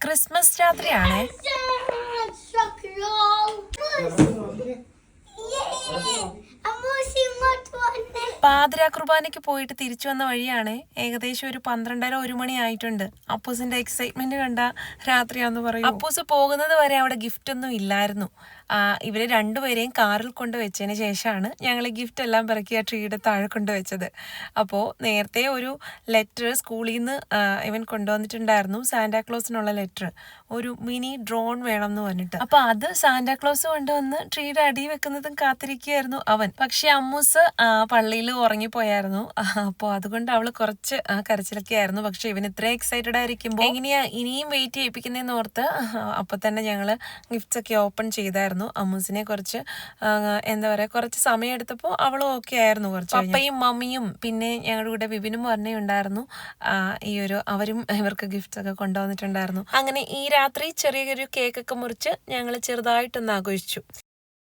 Christmas രാത്രിയാണേ. പാതിരാ കുർബാനയ്ക്ക് പോയിട്ട് തിരിച്ചു വന്ന വഴിയാണ്. ഏകദേശം ഒരു 12:30-1 മണി ആയിട്ടുണ്ട്. അപ്പൂസിന്റെ എക്സൈറ്റ്മെന്റ് കണ്ട രാത്രിയാന്ന് പറയും. അപ്പൂസ് പോകുന്നത് വരെ അവിടെ ഗിഫ്റ്റ് ഒന്നും ഇല്ലായിരുന്നു. ഇവര് രണ്ടുപേരെയും കാറിൽ കൊണ്ടുവച്ചതിന് ശേഷമാണ് ഞങ്ങൾ ഗിഫ്റ്റ് എല്ലാം പിറക്കി ആ ട്രീയുടെ താഴെ കൊണ്ടുവച്ചത്. അപ്പോൾ നേരത്തെ ഒരു ലെറ്റർ സ്കൂളിൽ നിന്ന് ഇവൻ കൊണ്ടുവന്നിട്ടുണ്ടായിരുന്നു, സാന്റാക്ലോസിനുള്ള ലെറ്റർ. ഒരു മിനി ഡ്രോൺ വേണം എന്ന് പറഞ്ഞിട്ട്. അപ്പൊ അത് സാന്റാക്ലോസ് കൊണ്ടുവന്ന് ട്രീയുടെ അടി വെക്കുന്നതും കാത്തിരിക്കുകയായിരുന്നു അവൻ. പക്ഷെ അമ്മൂസ് പള്ളിയിൽ ഉറങ്ങിപ്പോയായിരുന്നു. അപ്പോൾ അതുകൊണ്ട് അവള് കുറച്ച് കരച്ചിലൊക്കെ ആയിരുന്നു. പക്ഷെ ഇവൻ ഇത്ര എക്സൈറ്റഡ് ആയിരിക്കുമ്പോൾ എങ്ങനെയാ ഇനിയും വെയിറ്റ് ചെയ്യിപ്പിക്കുന്നതെന്ന് ഓർത്ത് അപ്പൊ തന്നെ ഞങ്ങള് ഗിഫ്റ്റ്സ് ഒക്കെ ഓപ്പൺ ചെയ്തായിരുന്നു. അമ്മൂസിനെ കുറച്ച് എന്താ പറയാ, കുറച്ച് സമയം എടുത്തപ്പോൾ അവളും ഓക്കെ ആയിരുന്നു. കുറച്ച് പപ്പയും മമ്മിയും പിന്നെ ഞങ്ങളുടെ കൂടെ വിപിനും പറഞ്ഞുണ്ടായിരുന്നു. അവരും ഇവർക്ക് ഗിഫ്റ്റ്സ് ഒക്കെ കൊണ്ടുവന്നിട്ടുണ്ടായിരുന്നു. അങ്ങനെ ഈ രാത്രി ചെറിയൊരു കേക്കൊക്കെ മുറിച്ച് ഞങ്ങൾ ചെറുതായിട്ടൊന്ന് ആഘോഷിച്ചു.